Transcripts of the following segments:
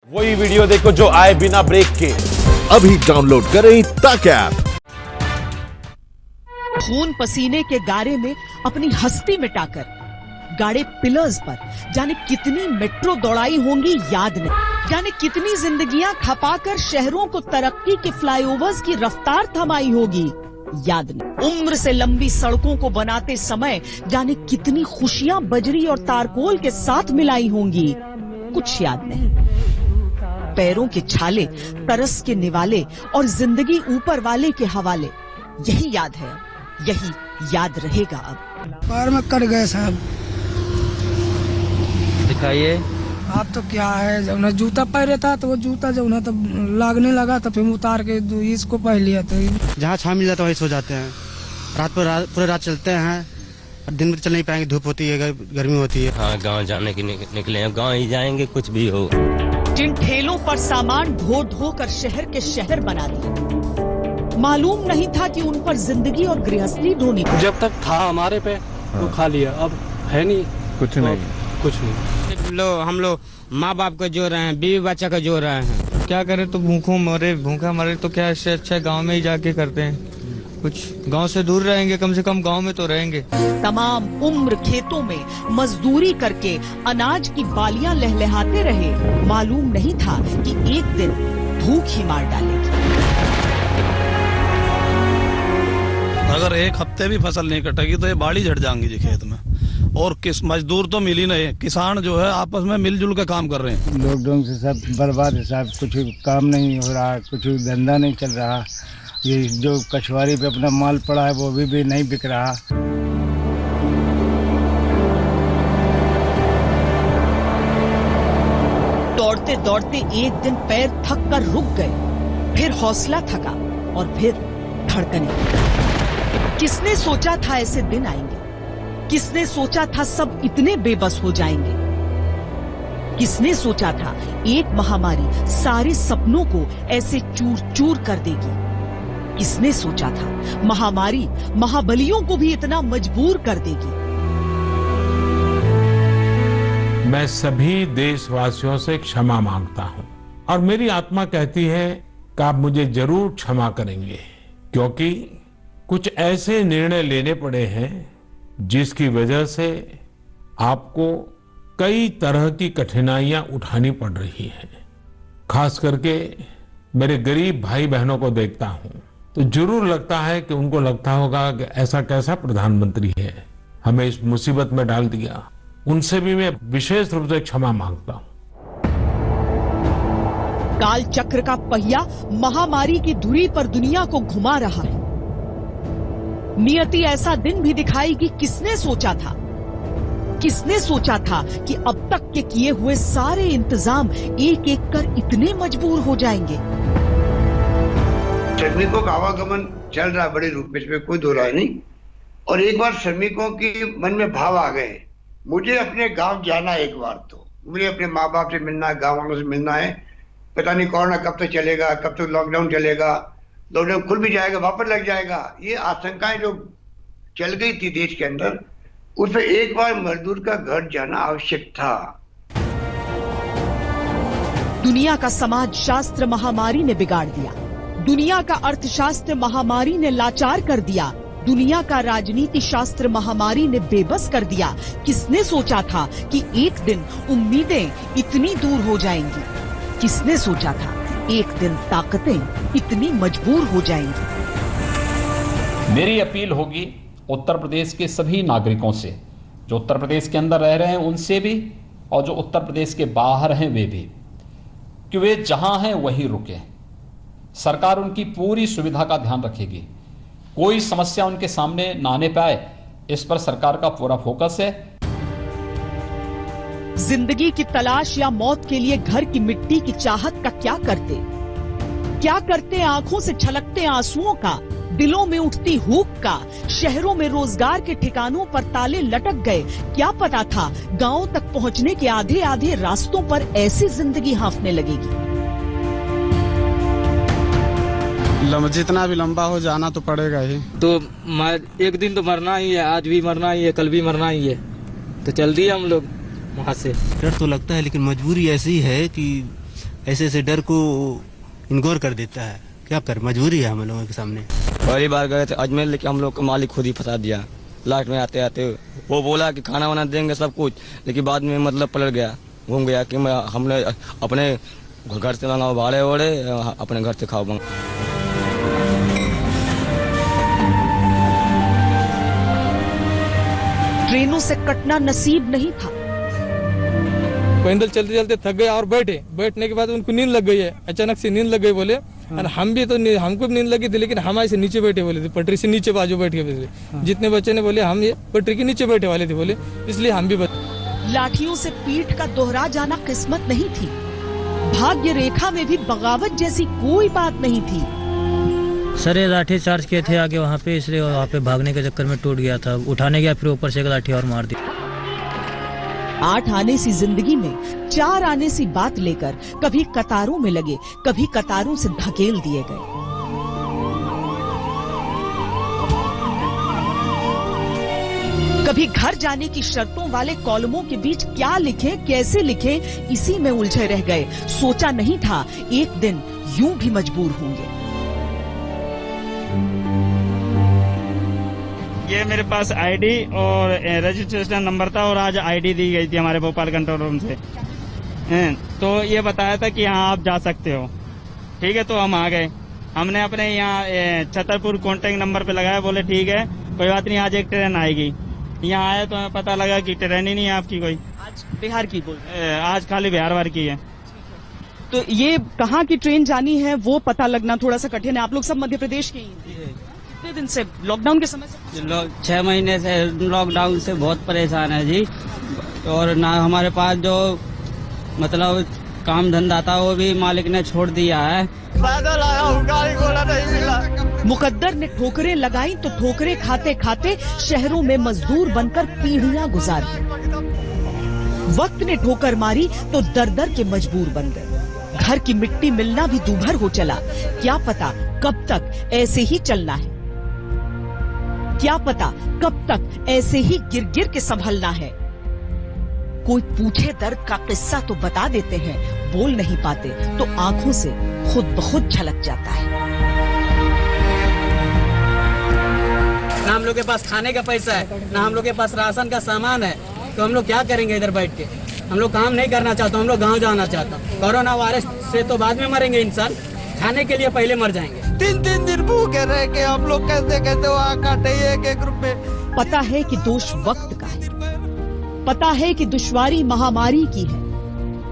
वही वीडियो देखो जो आए बिना ब्रेक के। अभी डाउनलोड करें तक ऐप। खून पसीने के गारे में अपनी हस्ती मिटाकर गाड़े पिलर्स पर जाने कितनी मेट्रो दौड़ाई होंगी याद नहीं, जाने कितनी जिंदगियां खपाकर शहरों को तरक्की के फ्लाईओवर्स की रफ्तार थमाई होगी याद नहीं। उम्र से लंबी सड़कों को बनाते समय जाने कितनी खुशियां बजरी और तारकोल के साथ मिलाई होंगी, कुछ याद नहीं। पैरों के छाले, तरस के निवाले और जिंदगी ऊपर वाले के हवाले, यही याद है, यही याद रहेगा। अब पैर में कट गए साहब। दिखाइए। आप तो क्या है, जब ना जूता पहने था तो वो जूता जब ना तब लागने लगा तो फिर उतार के इसको पहन लिया था। जहाँ छाँव मिल जाता है वहीं सो जाते हैं। पूरे रात चलते हैं, दिन में चल नहीं पाएंगे, धूप होती है, गर्मी होती है। हाँ, गांव जाने की निकले हैं, गांव ही जाएंगे कुछ भी हो। जिन ठेलों पर सामान ढो ढो कर शहर के शहर बना दिए, मालूम नहीं था कि उन पर जिंदगी और गृहस्थी ढोनी पड़ी। जब तक था हमारे पे तो खा लिया, अब है नहीं, कुछ नहीं। हम लोग माँ बाप को जो रहे हैं, बीवी बच्चा को जो रहे हैं। क्या करें, तो भूखा मरे तो क्या, इससे अच्छा गांव में ही जाके करते हैं। कुछ गांव से दूर रहेंगे, कम से कम गांव में तो रहेंगे। तमाम उम्र खेतों में मजदूरी करके अनाज की बालियां लहलहाते रहे, मालूम नहीं था कि एक दिन भूख ही मार डालेगी। अगर एक हफ्ते भी फसल नहीं कटेगी तो ये बाड़ी झड़ जाएंगी जी खेत में। और किस मजदूर तो मिल ही नहीं, किसान जो है आपस में मिलजुल के काम कर रहे हैं। लॉकडाउन से सब बर्बाद है साहब, कुछ काम नहीं हो रहा, कुछ धंधा नहीं चल रहा। ये जो कछुआरी पे अपना माल पड़ा है वो भी नहीं बिक रहा। दौड़ते दौड़ते एक दिन पैर थक कर रुक गए, फिर हौसला थका और फिर धड़कने। किसने सोचा था ऐसे दिन आएंगे? किसने सोचा था सब इतने बेबस हो जाएंगे? किसने सोचा था एक महामारी सारे सपनों को ऐसे चूर चूर कर देगी? किसने सोचा था महामारी महाबलियों को भी इतना मजबूर कर देगी? मैं सभी देशवासियों से क्षमा मांगता हूं और मेरी आत्मा कहती है कि आप मुझे जरूर क्षमा करेंगे, क्योंकि कुछ ऐसे निर्णय लेने पड़े हैं जिसकी वजह से आपको कई तरह की कठिनाइयां उठानी पड़ रही हैं। खास करके मेरे गरीब भाई बहनों को देखता हूं तो जरूर लगता है कि उनको लगता होगा कि ऐसा कैसा प्रधानमंत्री है, हमें इस मुसीबत में डाल दिया। उनसे भी मैं विशेष रूप से क्षमा मांगता हूं। काल चक्र का पहिया महामारी की धुरी पर दुनिया को घुमा रहा है। नियति ऐसा दिन भी दिखाएगी, किसने सोचा था? किसने सोचा था कि अब तक के किए हुए सारे इंतजाम एक एक कर इतने मजबूर हो जाएंगे? श्रमिकों का आवागमन चल रहा है बड़े रूप में, इसमें कोई दो राय नहीं। और एक बार श्रमिकों के मन में भाव आ गए, मुझे अपने गांव जाना, एक बार तो मुझे अपने माँ बाप से मिलना है, गाँव वालों से मिलना है। पता नहीं कोरोना कब तक चलेगा, कब तक लॉकडाउन चलेगा, लॉकडाउन खुल भी जाएगा, वापस लग जाएगा। ये आशंकाएं जो चल गई थी देश के अंदर, उसमें एक बार मजदूर का घर जाना आवश्यक था। दुनिया का समाज शास्त्र महामारी ने बिगाड़ दिया, दुनिया का अर्थशास्त्र महामारी ने लाचार कर दिया, दुनिया का राजनीति शास्त्र महामारी ने बेबस कर दिया। किसने सोचा था कि एक दिन उम्मीदें इतनी दूर हो जाएंगी? किसने सोचा था एक दिन ताकतें इतनी मजबूर हो जाएंगी? मेरी अपील होगी उत्तर प्रदेश के सभी नागरिकों से, जो उत्तर प्रदेश के अंदर रह रहे हैं उनसे भी और जो उत्तर प्रदेश के बाहर हैं वे भी, कि वे जहां हैं वहीं रुकें। सरकार उनकी पूरी सुविधा का ध्यान रखेगी, कोई समस्या उनके सामने ना आने पाए, इस पर सरकार का पूरा फोकस है। जिंदगी की तलाश या मौत के लिए घर की मिट्टी की चाहत का क्या करते? क्या करते आंखों से छलकते आंसुओं का, दिलों में उठती हूक का? शहरों में रोजगार के ठिकानों पर ताले लटक गए, क्या पता था गांव तक पहुंचने के आधे आधे रास्तों पर ऐसी जिंदगी हांफने लगेगी। जितना भी लंबा हो जाना तो पड़ेगा ही। तो एक दिन तो मरना ही है, आज भी मरना ही है, कल भी मरना ही है, तो चल दिए हम लोग वहाँ से। डर तो लगता है, लेकिन मजबूरी ऐसी है कि ऐसे ऐसे डर को इग्नोर कर देता है। क्या कर, मजबूरी है हम लोगों के सामने। पहली बार गए थे अजमेर, लेकिन हम लोग का मालिक खुद ही फंसा दिया। लास्ट में आते आते वो बोला कि खाना वाना देंगे सब कुछ, लेकिन बाद में मतलब पलट गया, घूम गया कि हमने अपने घर से मंगाओ भाड़े वड़े, अपने घर से खाओ। ट्रेनों से कटना नसीब नहीं था। पैदल चलते चलते थक गए और बैठने के बाद उनको नींद लग गई है, अचानक से नींद लग गई बोले। और हम भी तो हमको भी नींद लगी थी, लेकिन हम ऐसे नीचे बैठे बोले थे, पटरी से नीचे बाजू बैठ के बोले। जितने बच्चे ने बोले हम ये पटरी के नीचे बैठे वाले थे बोले, इसलिए हम भी लाठियों से पीठ का दोहरा जाना किस्मत नहीं थी। भाग्य रेखा में भी बगावत जैसी कोई बात नहीं थी। सर ये लाठी चार्ज किए थे आगे वहाँ पे, इसलिए वहाँ पे भागने के चक्कर में टूट गया था। उठाने गया, फिर ऊपर से एक लाठी और मार दी। 8 आने सी जिंदगी में 4 आने सी बात लेकर कभी कतारों में लगे, कभी कतारों से धकेल दिए गए। कभी घर जाने की शर्तों वाले कॉलमों के बीच क्या लिखे, कैसे लिखे, इसी में उलझे रह गए। सोचा नहीं था एक दिन यूं भी मजबूर होंगे। ये मेरे पास आईडी और रजिस्ट्रेशन नंबर था, और आज आईडी दी गई थी हमारे भोपाल कंट्रोल रूम से। तो ये बताया था कि यहाँ आप जा सकते हो। ठीक है, तो हम आ गए। हमने अपने यहाँ छतरपुर कॉन्टेक्ट नंबर पे लगाया, बोले ठीक है कोई बात नहीं, आज एक ट्रेन आएगी। यहाँ आए तो हमें पता लगा कि ट्रेन ही नहीं है आपकी कोई। आज बिहार की बोल, आज खाली बिहार भर की है। तो ये कहाँ की ट्रेन जानी है वो पता लगना थोड़ा सा कठिन है। आप लोग सब मध्य प्रदेश के ही हैं। कितने दिन से लॉकडाउन के समय से? 6 महीने से लॉकडाउन से बहुत परेशान है जी। और ना हमारे पास जो मतलब काम धंधा था वो भी मालिक ने छोड़ दिया है। पैदल आया हूँ, गाड़ी घोड़ा नहीं मिला। मुकद्दर ने ठोकरें लगाई तो ठोकरें खाते खाते शहरों में मजदूर बनकर पीढ़ियां गुजारी। वक्त ने ठोकर मारी तो दर दर के मजबूर बन गए। घर की मिट्टी मिलना भी दूभर हो चला। क्या पता कब तक ऐसे ही चलना है, क्या पता कब तक ऐसे ही गिर गिर के संभलना है। कोई पूछे दर्द का किस्सा तो बता देते हैं, बोल नहीं पाते तो आंखों से खुद ब खुद झलक जाता है। ना हम लोग के पास खाने का पैसा है, ना हम लोग के पास राशन का सामान है, तो हम लोग क्या करेंगे इधर बैठ के? हम लोग काम नहीं करना चाहता, हम लोग गांव जाना चाहता। कोरोना वायरस से तो बाद में मरेंगे इंसान, खाने के लिए पहले मर जाएंगे। 3 दिन भूखे रह के हम लोग कैसे कैसे वहाँ काटे एक ग्रुप में। पता है कि दोष वक्त का है, पता है कि दुश्वारी महामारी की है,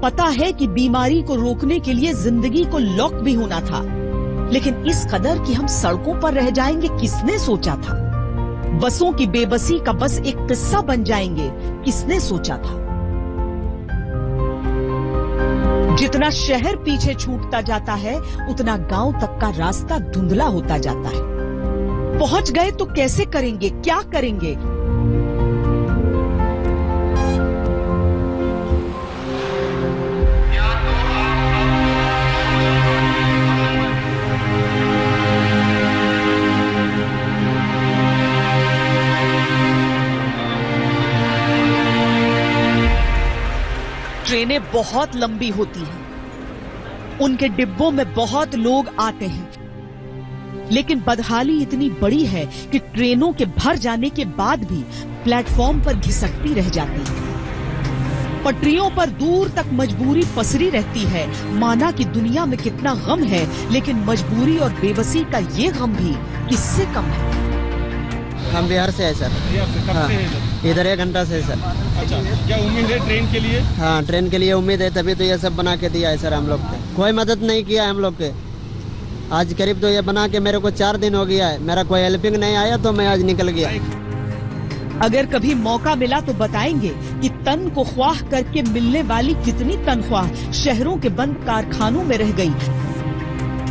पता है कि बीमारी को रोकने के लिए जिंदगी को लॉक भी होना था, लेकिन इस कदर कि हम सड़कों पर रह जाएंगे किसने सोचा था? बसों की बेबसी का बस एक किस्सा बन जाएंगे किसने सोचा था? जितना शहर पीछे छूटता जाता है उतना गांव तक का रास्ता धुंधला होता जाता है। पहुंच गए तो कैसे करेंगे, क्या करेंगे? ट्रेनें बहुत लंबी होती हैं, उनके डिब्बों में बहुत लोग आते हैं, लेकिन बदहाली इतनी बड़ी है कि ट्रेनों के भर जाने के बाद भी प्लेटफॉर्म पर घिसकती रह जाती है। पटरियों पर दूर तक मजबूरी पसरी रहती है। माना कि दुनिया में कितना गम है, लेकिन मजबूरी और बेबसी का ये गम भी किससे कम है? हम बिहार से है सर। हाँ, इधर 1 घंटा से सर। अच्छा, क्या उम्मीद है ट्रेन के लिए? हाँ, ट्रेन के लिए उम्मीद है, तभी तो ये सब बना के दिया है सर हम लोग को। कोई मदद नहीं किया है हम लोग के। आज करीब तो ये बना के मेरे को 4 दिन हो गया है, मेरा कोई हेल्पिंग नहीं आया, तो मैं आज निकल गया। अगर कभी मौका मिला तो बताएंगे कि तन को ख्वाह करके मिलने वाली कितनी तनख्वाह शहरों के बंद कारखानों में रह गई।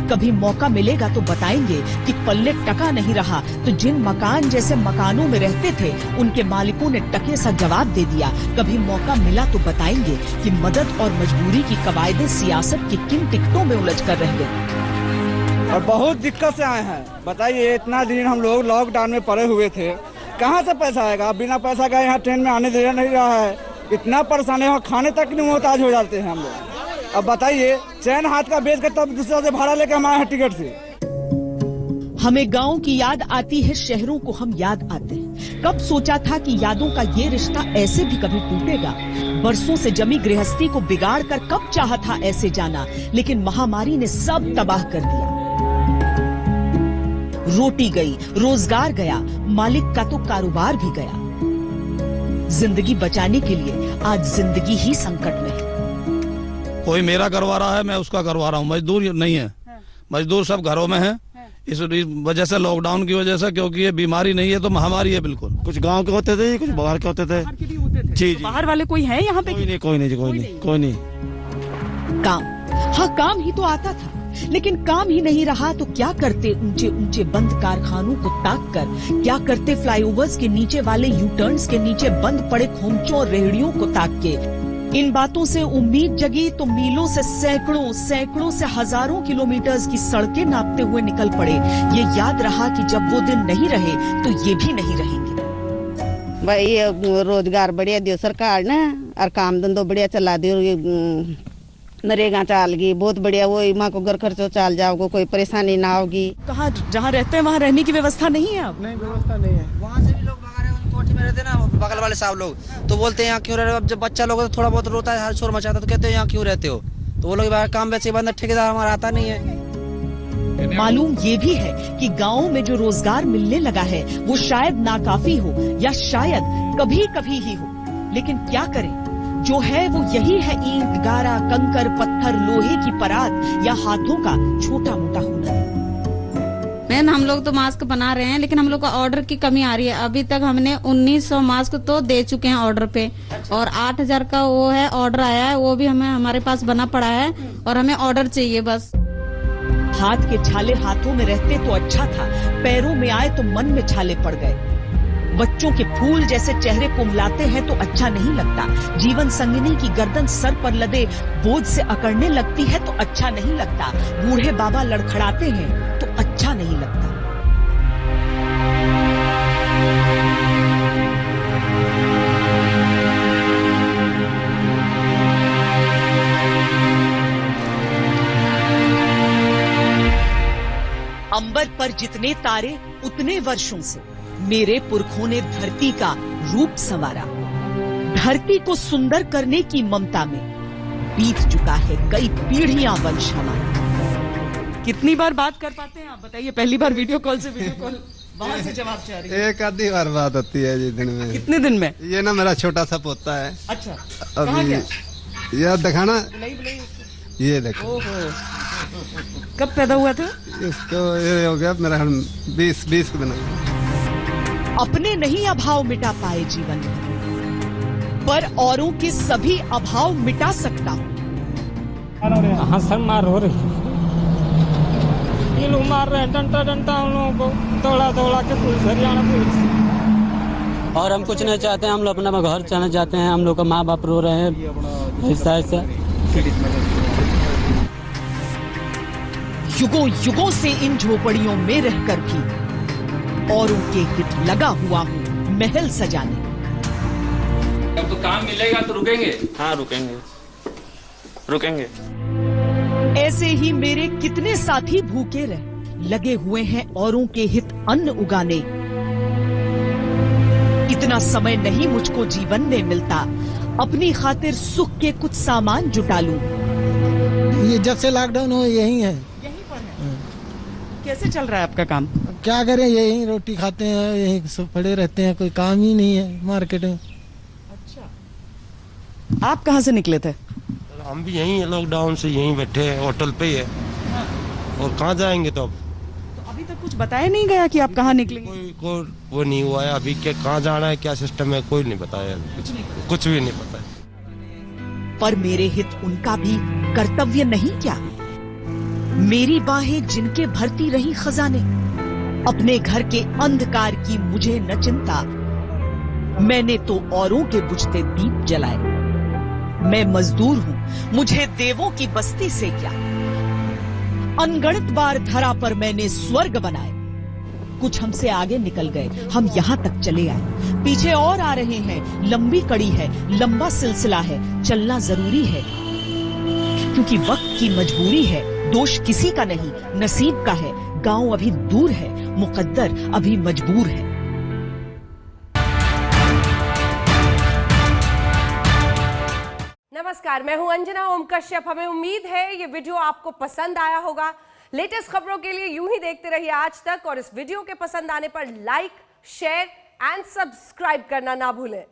कभी मौका मिलेगा तो बताएंगे कि पल्ले टका नहीं रहा तो जिन मकान जैसे मकानों में रहते थे उनके मालिकों ने टके सा जवाब दे दिया। कभी मौका मिला तो बताएंगे कि मदद और मजबूरी की कवायदे सियासत की किन टिकटों में उलझ कर रह गए। और बहुत दिक्कत से आए हैं। बताइए, इतना दिन हम लोग लॉकडाउन में पड़े हुए थे, कहाँ से पैसा आएगा? बिना पैसा का यहाँ ट्रेन में आने दे नहीं रहा है। इतना परेशानी है, खाने तक नहीं मोहताज हो जाते हैं हम लोग। अब बताइए, चैन हाथ का बेच कर तब दूसरा से भाड़ा लेकर हम आए हैं टिकट से। हमें गांव की याद आती है, शहरों को हम याद आते हैं। कब सोचा था कि यादों का ये रिश्ता ऐसे भी कभी टूटेगा। बरसों से जमी गृहस्थी को बिगाड़ कर कब चाहा था ऐसे जाना, लेकिन महामारी ने सब तबाह कर दिया। रोटी गई, रोजगार गया, मालिक का तो कारोबार भी गया। जिंदगी बचाने के लिए आज जिंदगी ही संकट में है। कोई मेरा करवा रहा है, मैं उसका करवा रहा हूँ। मजदूर नहीं है, मजदूर सब घरों में है। इस वजह से, लॉकडाउन की वजह से, क्योंकि ये बीमारी नहीं है तो महामारी है। बिल्कुल, कुछ गांव के होते थे, कुछ बाहर के होते थे। जी जी। बाहर वाले कोई है यहाँ पे? कोई नहीं। काम, हाँ काम ही तो आता था, लेकिन काम ही नहीं रहा तो क्या करते ऊंचे ऊंचे बंद कारखानों को ताक कर? क्या करते फ्लाईओवर्स के नीचे वाले यू टर्न्स के नीचे बंद पड़े खोमचों और रेहड़ियों को ताक के? इन बातों से उम्मीद जगी तो मीलों से सैकड़ों से हजारों किलोमीटर्स की सड़कें नापते हुए निकल पड़े। ये याद रहा कि जब वो दिन नहीं रहे तो ये भी नहीं रहेंगे। भाई ये रोजगार बढ़िया दियो सरकार ने, और काम धंधो बढ़िया चला दियो। नरेगा चाल गई, बहुत बढ़िया। वो माँ को घर खर्चो चाल जाओगे, कोई परेशानी ना होगी। कहाँ जहाँ रहते हैं वहाँ रहने की व्यवस्था नहीं है? अब नहीं, व्यवस्था नहीं है। वहाँ से भी लोग भगा रहे हैं, कोठी में रहते हैं ना बगल वाले साहब लोग, तो बोलते हैं यहाँ क्यों रह रहे हो। अब जब बच्चा लोग थोड़ा बहुत रोता है, हर शोर मचाता है, तो कहते हैं यहाँ क्यों रहते हो। तो वो लोग काम वैसे बंद, ठेकेदार हमारा आता नहीं है। मालूम ये भी है कि गाँव में जो रोजगार मिलने लगा है वो शायद नाकाफी हो, या शायद कभी कभी ही हो, लेकिन क्या करें, जो है वो यही है ईंट, गारा, कंकर, पत्थर, लोहे की परात या हाथों का छोटा मोटा हुनर। मैन, हम लोग तो मास्क बना रहे हैं, लेकिन हम लोग का ऑर्डर की कमी आ रही है। अभी तक हमने 1900 मास्क तो दे चुके हैं ऑर्डर पे, और 8000 का वो है ऑर्डर आया है, वो भी हमें हमारे पास बना पड़ा है, और हमें ऑर्डर चाहिए बस। हाथ के छाले हाथों में रहते तो अच्छा था, पैरों में आए तो मन में छाले पड़ गए। बच्चों के फूल जैसे चेहरे कुम्हलाते हैं तो अच्छा नहीं लगता। जीवन संगिनी की गर्दन सर पर लदे बोझ से अकड़ने लगती है तो अच्छा नहीं लगता। बूढ़े बाबा लड़खड़ाते हैं तो अच्छा नहीं लगता। अंबर पर जितने तारे उतने वर्षों से मेरे पुरखों ने धरती का रूप संवारा। धरती को सुंदर करने की ममता में बीत चुका है कई पीढ़ियां वंश हमारा। कितनी बार बात कर पाते हैं आप बताइए? पहली बार वीडियो कॉल से वीडियो कॉल वहां से जवाब चाह रही है। एक आधी बार बात होती है जी दिन में। कितने दिन में? ये ना मेरा छोटा सा पोता है। अच्छा, अभी ये दिखाना, ये देखो। कब पैदा हुआ था? इसको ये हो गया मेरा 20 दिन। अपने नहीं अभाव मिटा पाए जीवन में, पर औरों के सभी अभाव मिटा सकता हूँ। हंसन मार हो रही है, ये लोग मार रहे हैं डंटा हम लोगों को, दौड़ा के पुलिस, हरियाणा पुलिस। और हम कुछ नहीं चाहते हैं, हम लोग अपना घर जाना चाहते हैं। हम लोग का माँ बाप रो रहे हैं ऐसा। युगों युगों से इन झोपड़ियों में रहकर भी औरों के हित लगा हुआ हूँ महल सजाने। अब तो काम मिलेगा तो रुकेंगे? हाँ रुकेंगे। ऐसे ही मेरे कितने साथी भूखे रहे लगे हुए हैं औरों के हित अन्न उगाने। इतना समय नहीं मुझको जीवन में मिलता, अपनी खातिर सुख के कुछ सामान जुटा लूं। ये जब से लॉकडाउन हो यही है। कैसे चल रहा है आपका काम? क्या करें, यही रोटी खाते हैं, यही सब पड़े रहते हैं, कोई काम ही नहीं है मार्केट में। अच्छा, आप कहाँ से निकले थे? हम भी यहीं है, लॉकडाउन से यहीं बैठे हैं, होटल पे ही है। और कहाँ जाएंगे तो अब? तो अभी तक कुछ बताया नहीं गया कि आप कहाँ निकलेंगे? कोई वो नहीं हुआ है अभी, क्या कहाँ जाना है, क्या सिस्टम है, कोई नहीं बताया। कुछ भी नहीं पता। पर मेरे हित उनका भी कर्तव्य नहीं क्या? मेरी बाहें जिनके भरती रही खजाने, अपने घर के अंधकार की मुझे न चिंता। मैंने तो औरों के बुझते दीप जलाए। मैं मजदूर हूँ, मुझे देवों की बस्ती से क्या। अनगणित बार धरा पर मैंने स्वर्ग बनाए। कुछ हमसे आगे निकल गए, हम यहाँ तक चले आए। पीछे और आ रहे हैं, लंबी कड़ी है, लंबा सिलसिला है, चलना जरूरी है। क्योंकि वक्त की मजबूरी है, दोष किसी का नहीं, नसीब का है। गांव अभी दूर है, मुकद्दर अभी मजबूर है। नमस्कार, मैं हूं अंजना ओम कश्यप। हमें उम्मीद है ये वीडियो आपको पसंद आया होगा। लेटेस्ट खबरों के लिए यूं ही देखते रहिए आज तक, और इस वीडियो के पसंद आने पर लाइक, शेयर एंड सब्सक्राइब करना ना भूलें।